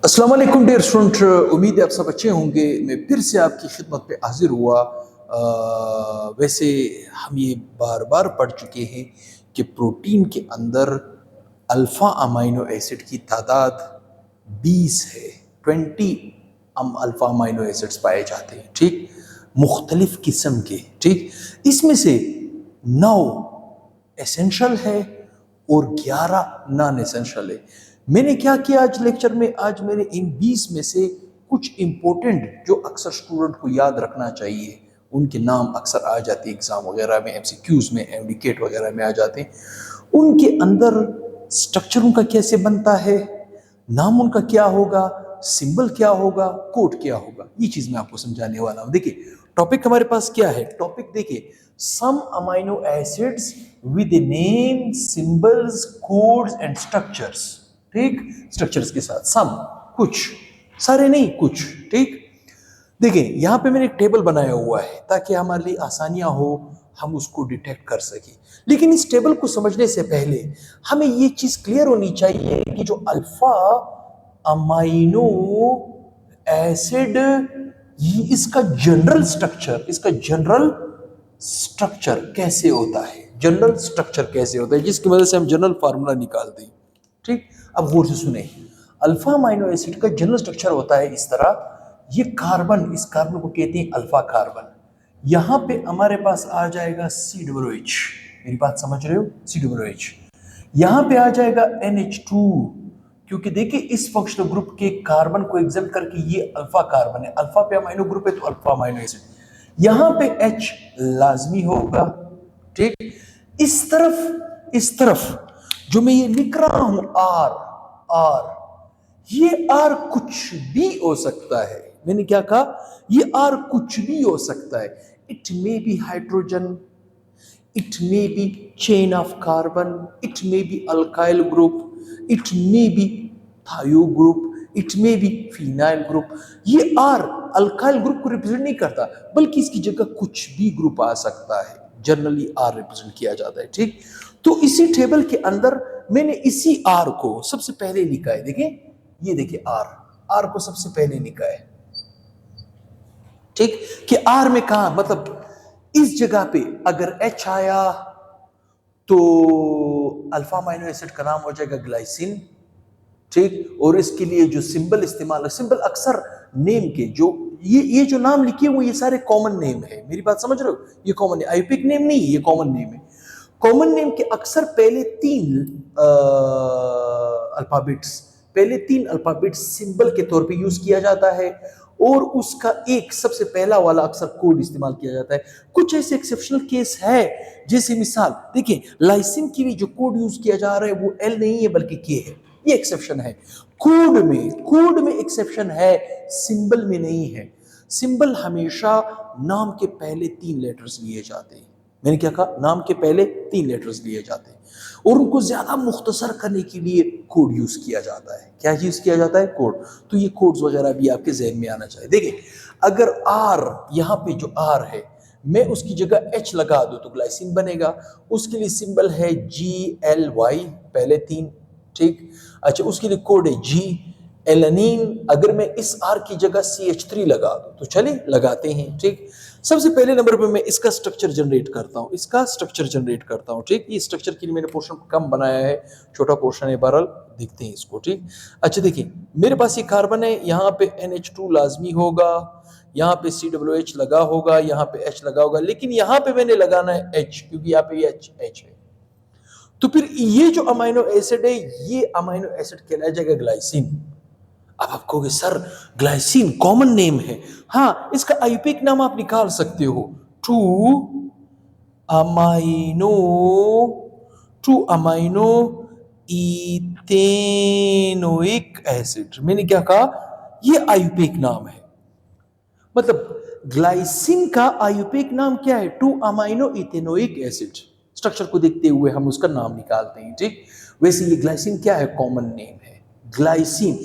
अस्सलाम वालेकुम dear student, उम्मीद है आप सब अच्छे होंगे। मैं फिर से आपकी खिदमत पे हाजिर हुआ। वैसे हम ये बार बार पढ़ चुके हैं कि प्रोटीन के अंदर अल्फ़ा अमाइनो एसिड की तादाद 20 है। 20 अल्फ़ा अमाइनो एसिड्स पाए जाते हैं, ठीक, मुख्तलिफ किस्म के। ठीक, इसमें से 9 एसेंशियल है और 11 नॉन एसेंशियल है। मैंने क्या किया आज लेक्चर में, आज मैंने इन 20 में से कुछ इंपॉर्टेंट जो अक्सर स्टूडेंट को याद रखना चाहिए, उनके नाम अक्सर आ जाते हैं एग्जाम वगैरह में, एमसीक्यूज में, एमडीकेट वगैरह में आ जाते हैं। उनके अंदर स्ट्रक्चर उनका कैसे बनता है, नाम उनका क्या होगा, सिंबल क्या होगा, कोड क्या होगा, ये चीज मैं आपको समझाने वाला हूं। देखिए टॉपिक हमारे पास क्या है। टॉपिक देखिए, some amino acids with name, symbols, codes and structures. ठीक, स्ट्रक्चर्स के साथ सम, कुछ, सारे नहीं, कुछ। ठीक, देखिए यहां पे मैंने एक टेबल बनाया हुआ है ताकि हमारे लिए आसानियां हो, हम उसको डिटेक्ट कर सके। लेकिन इस टेबल को समझने से पहले हमें ये चीज क्लियर होनी चाहिए कि जो अल्फा अमाइनो एसिड, ये इसका जनरल स्ट्रक्चर, इसका जनरल स्ट्रक्चर कैसे होता है, जनरल स्ट्रक्चर कैसे होता है, जिसकी वजह से हम जनरल फार्मूला निकालते हैं। ठीक, अब गौर से सुने। अल्फा अमाइनो एसिड का जनरल स्ट्रक्चर होता है इस तरह। ये कार्बन, इस कार्बन को कहते हैं अल्फा कार्बन। यहां पे हमारे पास आ जाएगा COOH, मेरी बात समझ रहे हो, COOH। यहां पे आ जाएगा NH2, क्योंकि देखिए इस फंक्शनल ग्रुप के कार्बन को एग्जाम करके ये अल्फा कार्बन है, अल्फा पे अमाइनो ग्रुप है तो अल्फा अमाइनो एसिड। यहां पे H लाजमी होगा। ठीक, इस तरफ जो मैं ये लिख रहा हूं R, ये R कुछ भी हो सकता है। मैंने क्या कहा, ये R कुछ भी हो सकता है। It may be hydrogen, it may be chain of carbon, it may be alkyl group, it may be thiol group, it may be phenyl group। ये R alkyl group को रिप्रेजेंट नहीं करता, बल्कि इसकी जगह कुछ भी ग्रुप आ सकता है। जनरली R रिप्रेजेंट किया जाता है। ठीक, तो इसी टेबल के अंदर मैंने इसी R को सबसे पहले लिखा है। देखिए, ये देखिए R को सबसे पहले लिखा है। ठीक, कि R में कहा, मतलब इस जगह पे अगर H आया तो अल्फा अमाइनो एसिड का नाम हो जाएगा ग्लाइसिन। ठीक, और इसके लिए जो सिंबल इस्तेमाल, सिंबल अक्सर नेम के जो ये जो नाम लिखे हुए ये सारे कॉमन नेम है। मेरी बात समझ रहे हो, ये कॉमन है, आईपिक नेम नहीं, ये कॉमन नेम है। कॉमन नेम के अक्सर पहले तीन अल्फाबेट्स सिंबल के तौर पे यूज किया जाता है, और उसका एक सबसे पहला वाला अक्सर कोड इस्तेमाल किया जाता है। कुछ ऐसे एक्सेप्शनल केस है, जैसे मिसाल देखिए, लाइसिन के लिए जो कोड यूज किया जा रहा है वो L नहीं है बल्कि K है। ये एक्सेप्शन है कोड में एक्सेप्शन है, सिंबल में नहीं है। सिंबल हमेशा नाम के पहले 3 लेटर्स लिए जाते हैं। मैंने क्या कहा, नाम के पहले 3 लेटर्स लिए जाते हैं, और उनको ज्यादा मुख्तसर करने के लिए कोड यूज किया जाता है। क्या यूज किया जाता है, कोड। तो ये कोड्स वगैरह भी आपके जहन में आना चाहिए। देखिए, अगर R, यहाँ पे जो R है, मैं उसकी जगह H लगा दूं तो ग्लाइसिन बनेगा। उसके लिए सिंबल है GLY, पहले 3। ठीक, अच्छा, उसके लिए कोड है G। एलानीन, अगर मैं इस R की जगह CH3 लगा दूं तो चलिए लगाते हैं। ठीक, सबसे पहले नंबर पे मैं इसका स्ट्रक्चर जनरेट करता हूं। ठीक, ये स्ट्रक्चर के लिए मैंने पोर्शन कम बनाया है, छोटा पोर्शन है, बहरहाल देखते हैं इसको। ठीक, अच्छा देखिए, मेरे पास ये कार्बन है, यहाँ पे NH2 लाजमी होगा, यहाँ पे COOH लगा होगा, यहाँ पे H लगा होगा, लेकिन यहाँ पे मैंने लगाना है H, क्योंकि यहाँ पे H है। तो फिर ये जो अमाइनो एसिड है, ये अमाइनो एसिड कहलाया जाएगा ग्लाइसिन। अब आप कहोगे सर ग्लाइसिन कॉमन नेम है। हाँ, इसका आईपिक नाम आप निकाल सकते हो, 2 अमाइनो इथेनोइक एसिड। मैंने क्या कहा, ये आईपिक नाम है। मतलब ग्लाइसिन का आईयूपेक नाम क्या है, 2 अमाइनो इथेनोइक एसिड। स्ट्रक्चर को देखते हुए हम उसका नाम निकालते हैं। ठीक, वैसे ये ग्लाइसिन क्या है, कॉमन नेम है। ग्लाइसिन,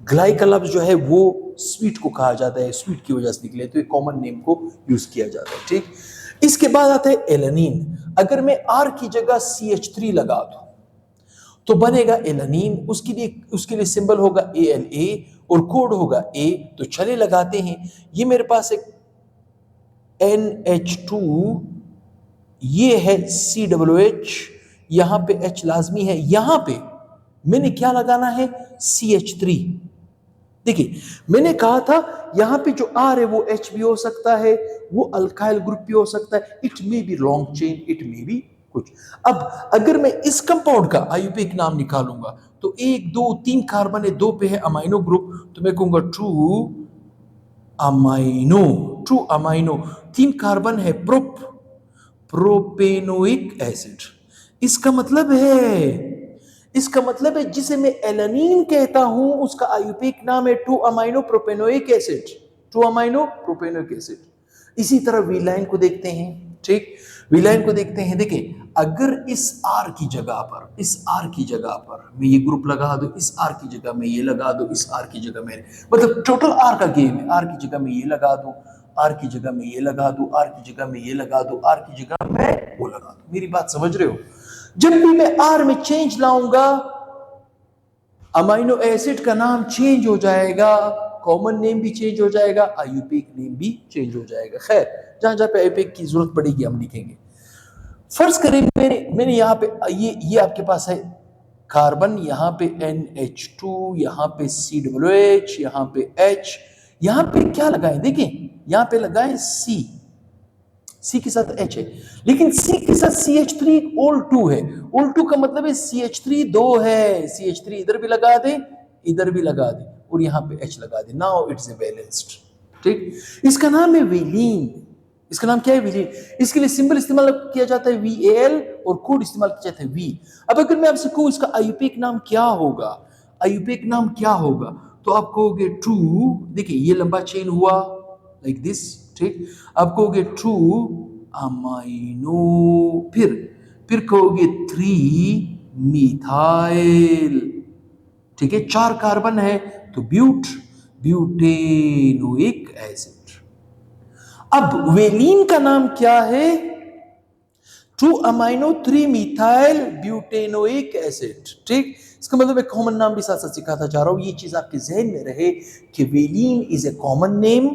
ग्लाई का लफ्ज जो है वो स्वीट को कहा जाता है, स्वीट की वजह से निकले, तो ये कॉमन नेम को यूज किया जाता है। ठीक, इसके बाद आता है एलानीन। अगर मैं R की जगह CH3 लगा दूं तो बनेगा एलानीन। उसके लिए सिंबल होगा ALA, और कोड होगा A, तो चले लगाते हैं। ये मेरे पास एक NH2, ये है COOH, यहां पे H लाजमी है, यहां पे मैंने क्या लगाना है, CH3। देखिए मैंने कहा था यहां पे जो R है वो H भी हो सकता है, वो अल्काइल ग्रुप भी हो सकता है, it may be long chain, it may be कुछ। अब अगर मैं इस कंपाउंड का आयुर्वेदिक नाम निकालूंगा तो 1 2 3 कार्बन है, 2 पे है अमाइनो ग्रुप, तो मैं कहूंगा true amino, true amino. 3 carbon है, प्रोपेनोइक एसिड। इसका मतलब है जिसे मैं एलानीन कहता हूं उसका आयुर्वेदिक नाम है 2 amino propanoic acid, 2 amino propanoic acid. इसी तरह विलाइन को देखते हैं, ठीक, विलाइन को देखते हैं। देखिए अगर इस R की जगह पर मैं ये ग्रुप लगा दूं, इस R की जगह मैं ये लगा दूं, इस R की जगह मैं, मतलब टोटल R का गेम है, R की जगह मैं ये लगा दूं, R की जगह मैं ये लगा दूं, R की जगह मैं ये लगा दूं, R की जगह मैं वो लगा दूं। मेरी बात समझ रहे हो? जब भी मैं R में चेंज लाऊंगा अमाइनो एसिड का नाम चेंज हो जाएगा, कॉमन नेम भी चेंज हो जाएगा, आयुर्वेदिक नेम भी चेंज हो जाएगा। खैर जहां जहां पे आयुर्वेदिक की जरूरत पड़ेगी हम लिखेंगे। फर्ज करें मैंने यहाँ पे ये आपके पास है कार्बन, यहाँ पे NH2, यहाँ पे COOH, यहाँ पे H, यहाँ पे क्या लगाएं, देखें यहाँ पे लगाएं C के साथ H है, लेकिन C के साथ CH3 ऑल 2 है। ऑल 2 का मतलब है CH3 2 है, CH3 इधर भी लगा दे, इधर भी लगा दे, और यहाँ पे H लगा दे। नाउ इट्स ए बैलेंस्ड, ठीक। इसका नाम है विलीन। इसका नाम क्या है, विलीन। इसके लिए सिंबल इस्तेमाल किया जाता है VAL और कोड इस्तेमाल किया जाता है V। अब अगर मैं आपसे कहूं इसका आयुर्वेदिक नाम क्या होगा, आयुर्वेदिक नाम क्या होगा, तो आप कहोगे ट्रू, देखिए ये लंबा चेन हुआ लाइक दिस, ठीक। आप कहोगे ट्रू अमाइनो, फिर कहोगे 3 मिथाइल, ठीक है, 4 कार्बन है तो ब्यूटेनोइक एसिड। अब वेलिन का नाम क्या है, 2 अमाइनो 3 मिथाइल ब्यूटेनोइक एसिड, ठीक। इसका मतलब एक कॉमन नाम भी साथ साथ सिखाता जा रहा हूं, ये चीज आपके जहन में रहे कि valine is a common name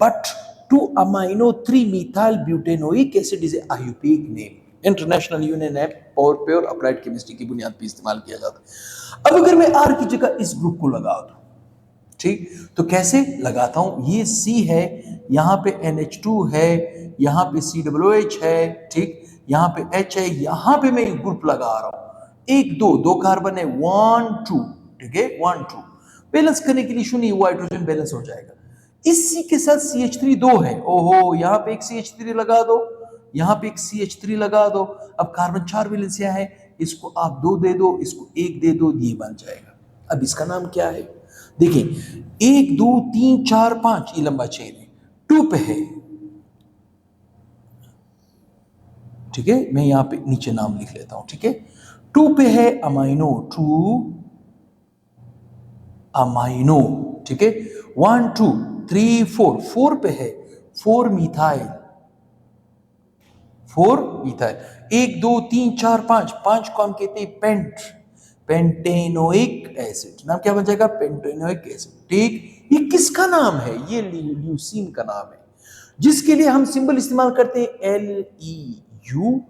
but 2 amino 3 methyl butanoic acid is a Ayurvedic name. International union है और प्योर अप्लाइड केमिस्ट्री की बुनियाद पर इस्तेमाल किया जाता है। अब अगर मैं R की जगह इस ग्रुप को लगा दूं, ठीक, तो कैसे लगाता हूं, ये C है, यहां पे NH2 है, यहां पे COOH है, ठीक, यहां पे H है, यहां पे मैं ग्रुप लगा रहा हूं, 1 2 कार्बन है, 1 2, ठीक है, 1 2 बैलेंस करने के लिए शून्य, वो हाइड्रोजन बैलेंस हो जाएगा। इस C के साथ CH3 2 है, ओहो यहां पे एक CH3 लगा दो, यहां पे एक CH3 लगा दो। अब कार्बन 4 वैलेंसियां है, इसको आप 2 दे दो, इसको 1 दे दो, ये बन जाएगा। अब इसका नाम क्या है, देखिए 1 2 3 4 5 ये लंबा चेन है, 2 पे है, ठीक है, मैं यहां पे नीचे नाम लिख लेता हूं, ठीक है। 2 पे है अमाइनो, 2 अमाइनो, ठीक है। 1 2 3 4, 4 पे है 4 मिथाइल, 4 मिथाइल, 1 2 3 4 5, 5 को हम कहते हैं पेंटेनोइक एसिड। नाम क्या बन जाएगा, पेंटेनोइक एसिड, ठीक। ये किसका नाम है, ये ल्यूसीन का नाम है, जिसके लिए हम सिंबल इस्तेमाल करते हैं LEU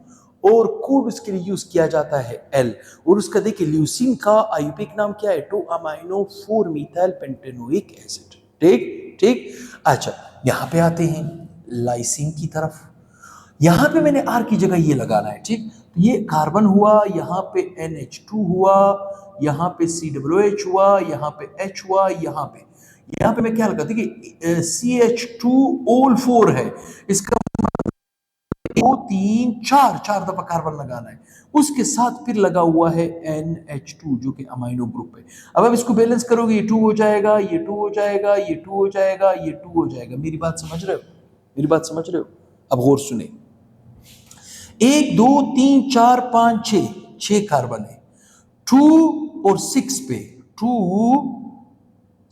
और कोड उसके लिए यूज किया जाता है L। और उसका देखिए ल्यूसीन का आयुर्वेदिक नाम क्या है, 2 अमाइनो 4 मिथाइल पेंटेनोइक एसिड, ठीक ठीक। अच्छा यहां पे आते हैं लाइसिन की तरफ, यहां पे मैंने R की जगह ये लगाना है, ठीक। तो ये कार्बन हुआ, यहाँ पे NH2 हुआ, यहाँ पे COOH हुआ, यहाँ पे H हुआ, यहाँ पे मैं क्या लगा, देखिए CH2 ऑल 4 है, इसका 2 3 4 दफा कार्बन लगाना है, उसके साथ फिर लगा हुआ है NH2 जो कि अमाइनो ग्रुप है। अब आप इसको बैलेंस करोगे, ये 2 हो जाएगा, ये 2 हो जाएगा, ये 2 हो जाएगा, ये 2 हो जाएगा। मेरी बात समझ रहे हो, मेरी बात समझ रहे हो? अब गौर सुने, 1 2 3 4 5 6 कार्बन है, 2 और 6 पे 2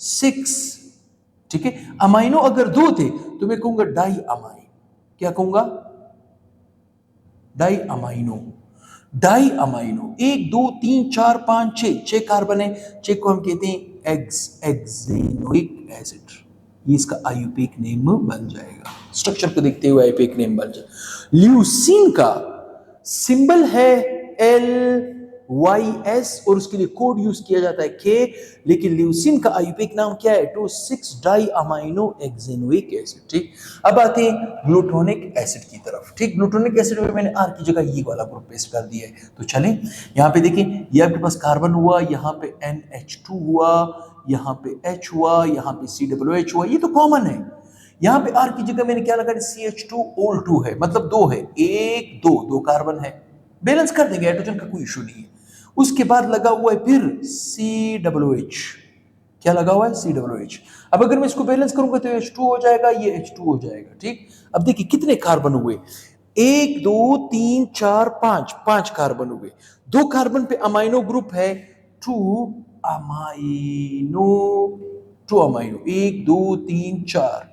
6, ठीक है। अमाइनो अगर 2 थे तो मैं कहूंगा डाई अमाइन, क्या कहूंगा, di amino, di amino. 1 2 3 4 5 6 carbon है, 6 को हम कहते हैं एक्जेनोइक एसिड, ये इसका आईयूपीएक नेम बन जाएगा। स्ट्रक्चर को देखते हुए आईयूपीएक नेम बन जाएगा। ल्यूसीन का सिंबल है LYS और उसके लिए कोड यूज किया जाता है K, लेकिन ल्यूसीन का आईयूपीएक नाम क्या है? 2,6 डाइअमाइनो एक्जेनोइक एसिड। ठीक, अब आते हैं ग्लूटानिक एसिड की तरफ। ठीक, ग्लूटानिक एसिड में मैंने R की जगह ये वाला ग्रुप पेस्ट कर दिया है। तो चलें, यहाँ पे देखिए, ये आपके पास कार्बन हुआ, यहाँ पे NH2 हुआ, यहाँ पे H हुआ, यहाँ पे COOH हुआ, ये तो कॉमन है। यहाँ पे R की जगह मैंने क्या लगा? CH2OL2 है, मतलब दो है, एक दो कार्बन है, बैलेंस कर देंगे, हाइड्रोजन का कोई इशू नहीं है। उसके बाद लगा हुआ है फिर COOH, क्या लगा हुआ है? COOH। अब अगर मैं इसको बैलेंस करूंगा तो H2 हो जाएगा, ये H2 हो जाएगा। ठीक, अब देखिए कितने कार्बन हुए? 1 2 3 4 5, 5 कार्बन हुए। 2 कार्बन पे अमाइनो ग्रुप है 2 अमाइनो, 1 2 3 4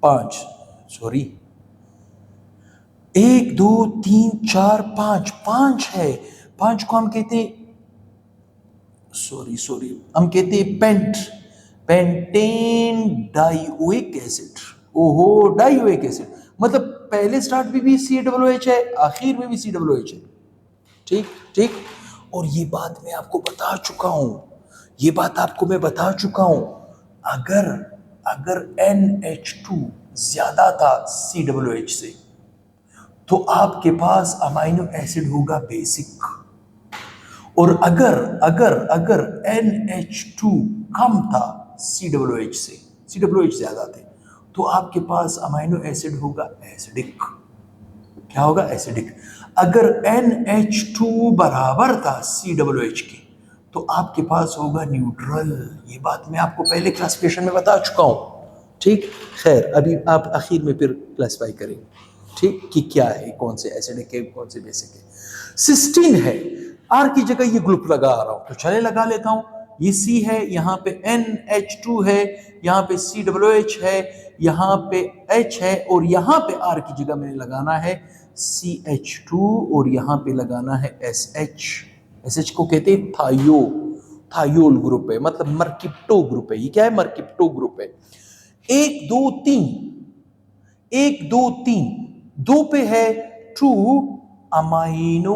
5, सॉरी 1 2 3 4 5, 5 है। 5 को हम कहते हैं, सॉरी हम कहते हैं पेंटेन डाइओइक एसिड। ओहो, डाइओइक एसिड मतलब पहले स्टार्ट में भी COOH है, आखिर में भी COOH है। ठीक ठीक, और ये बात मैं आपको बता चुका हूं, ये बात आपको मैं बता चुका हूं, अगर NH2 ज्यादा था COOH से तो आपके पास अमाइनो एसिड होगा बेसिक, और अगर NH2 कम था COOH से, COOH ज्यादा थे, तो आपके पास अमाइनो एसिड होगा एसिडिक। क्या होगा? एसिडिक। अगर NH2 बराबर था COOH के तो आपके पास होगा न्यूट्रल। ये बात मैं आपको पहले क्लासिफिकेशन में बता चुका हूं। ठीक, खैर अभी आप आखिर में फिर क्लासिफाई करेंगे, ठीक, कि क्या है, कौन से एसिडिक है, कौन से बेसिक है। सिस्टीन है, R की जगह ये ग्रुप लगा रहा हूं, तो चले लगा लेता हूं। ये C है, यहाँ पे NH2 है, यहाँ पे COOH है, यहाँ पे H है, और यहाँ पे R की जगह मैंने लगाना है CH2 और यहाँ पे लगाना है SH। SH को कहते हैं थायोल ग्रुप है, मतलब मर्किप्टो ग्रुप है। ये क्या है? मर्किप्टो ग्रुप है। 1 2 3, 1 2 3, 2 पे है 2 अमाइनो,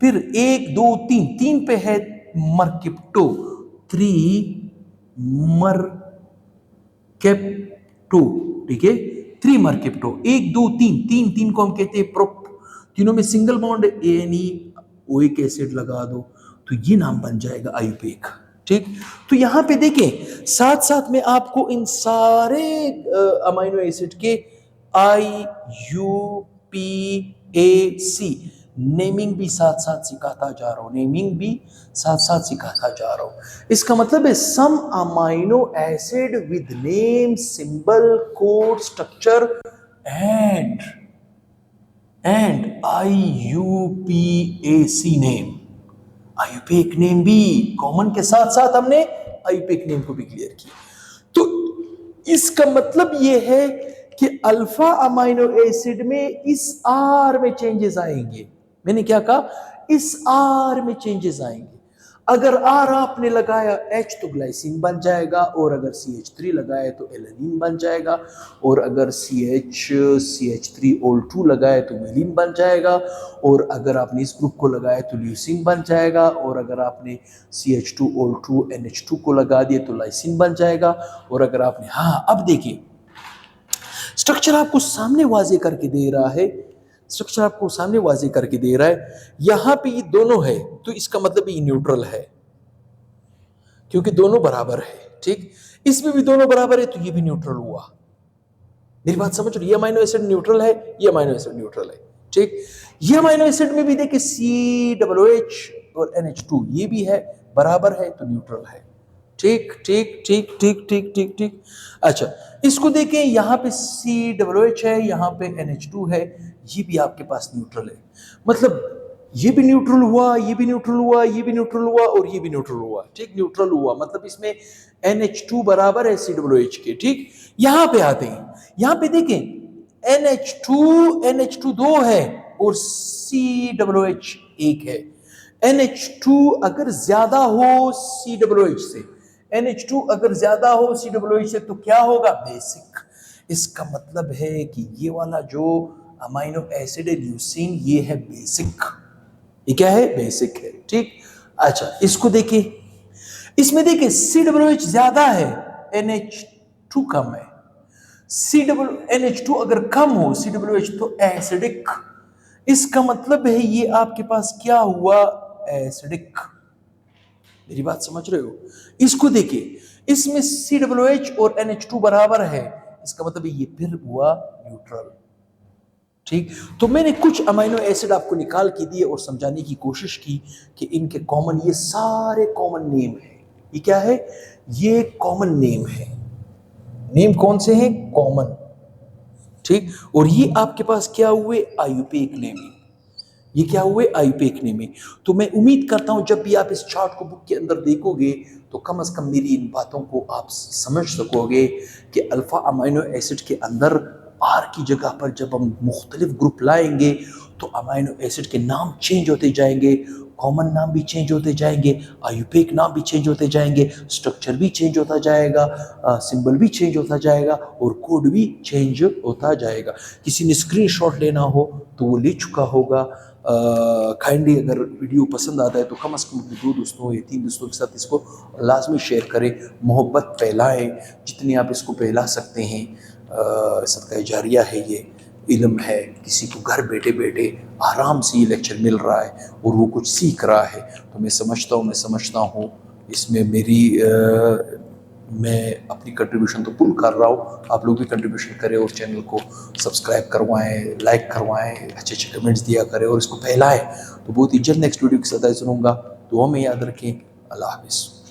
फिर 1 2 3, 3 पे है मर्किप्टो, 3 मर्केप्टो। ठीक है, 3 मर्केप्टो, 1 2 3, 3 को हम कहते हैं प्रोप, तीनों में सिंगल बॉन्ड ANOइक एसिड लगा दो तो ये नाम बन जाएगा आईयूपीएक। ठीक, तो यहां पे देखें, साथ साथ में आपको इन सारे अमाइनो एसिड के IUPAC नेमिंग भी साथ साथ सिखाता जा रहा हूं, नेमिंग भी साथ साथ सिखाता जा रहा हूं। इसका मतलब है some amino acid with name, symbol, code, structure and IUPAC name. IUPAC name भी कॉमन के साथ साथ हमने आईयूपीएक नेम को भी क्लियर किया। तो इसका मतलब यह है कि अल्फा अमाइनो एसिड में इस R में चेंजेस आएंगे। मैंने क्या कहा? इस R में चेंजेस आएंगे। अगर R आपने लगाया H तो ग्लाइसिन बन जाएगा, और अगर CH3 लगाए तो एलेनिन बन जाएगा, और अगर CH3OL2 लगाए तो वेलिन बन जाएगा, और अगर आपने इस ग्रुप को लगाया तो ल्यूसीन बन जाएगा, और अगर आपने CH2OL2 NH2 को लगा दिया तो लाइसिन बन जाएगा, और अगर आपने, हाँ अब देखिए स्ट्रक्चर आपको सामने वाजे करके दे रहा है, स्ट्रक्चर आपको सामने वाजे करके दे रहा है। यहां पे ये दोनों है तो इसका मतलब ये न्यूट्रल है, क्योंकि दोनों बराबर है। ठीक, इसमें भी दोनों बराबर है तो ये भी न्यूट्रल हुआ। मेरी बात समझ रही? ये अमाइनो एसिड न्यूट्रल है, ये अमाइनो एसिड न्यूट्रल है। ठीक, ये अमाइनो एसिड में भी देखिए COOH और NH2 ये भी है, बराबर है तो न्यूट्रल है। ठीक ठीक ठीक ठीक ठीक ठीक ठीक। अच्छा, इसको देखें, यहां पे COOH है, यहां पे NH2 है, ये भी आपके पास न्यूट्रल है। मतलब ये भी न्यूट्रल हुआ, ये भी न्यूट्रल हुआ, ये भी न्यूट्रल हुआ, और ये भी न्यूट्रल हुआ। ठीक, न्यूट्रल हुआ मतलब इसमें NH2 बराबर है COOH के। ठीक, यहां पे आते हैं, यहां पे देखें NH2 2 है और COOH 1 है। NH2 अगर ज्यादा हो COOH से, NH2 अगर ज्यादा हो COOH से तो क्या होगा? बेसिक। इसका मतलब है कि ये वाला जो अमाइनो एसिड है ल्यूसीन, ये है बेसिक। ये क्या है? बेसिक है। ठीक। अच्छा, इसको देखिए, इसमें देखिए COOH ज्यादा है, NH2 कम है। NH2 अगर कम हो COOH तो एसिडिक। इसका मतलब है ये आपके पास क्या हुआ? एसिडिक। मेरी बात समझ रहे हो? इसको देखिए, इसमें COOH और NH2 बराबर है, इसका मतलब ये फिर हुआ न्यूट्रल। ठीक। तो मैंने कुछ अमीनो एसिड आपको निकाल के दिए और समझाने की कोशिश की कि इनके कॉमन, ये सारे कॉमन नेम है। ये क्या है? ये कॉमन नेम है। नेम कौन से हैं? कॉमन। ठीक। और ये आपके पास क्या हुए? आयुपेक नेमी। ये क्या हुए? आयुपेक नेमी। तो मैं उम्मीद करता हूं जब भी आप इस चार्ट को बुक के अंदर देखोगे तो कम से कम मेरी इन बातों को आप समझ सकोगे कि अल्फा अमीनो एसिड के अंदर आर की जगह पर जब हम मुख्तलिफ ग्रुप लाएंगे तो अमीनो एसिड के नाम चेंज होते जाएंगे, कॉमन नाम भी चेंज होते जाएंगे, आयुपेक नाम भी चेंज होते जाएंगे, स्ट्रक्चर भी चेंज होता जाएगा, सिंबल भी चेंज होता जाएगा और कोड भी चेंज होता जाएगा। किसी ने स्क्रीनशॉट लेना हो तो वो ले चुका होगा। काइंडली अगर वीडियो पसंद आता है तो कम से कम अपने 2 दोस्तों या 3 दोस्तों के साथ इसको लाजमी शेयर करें, मोहब्बत फैलाएं जितनी आप इसको फैला सकते हैं। सदका जारिया है, ये इल्म है, किसी को घर बैठे बैठे आराम से ये लेक्चर मिल रहा है और वो कुछ सीख रहा है। तो मैं समझता हूँ इसमें मैं अपनी कंट्रीब्यूशन तो पुल कर रहा हूँ, आप लोग भी कंट्रीब्यूशन करें और चैनल को सब्सक्राइब करवाएं, लाइक करवाएं, अच्छे अच्छे कमेंट्स दिया करें और इसको फैलाएं। तो बहुत ही जल्द नेक्स्ट वीडियो के साथ सुनूंगा। दुआ में याद रखें। अल्लाह हाफिज़।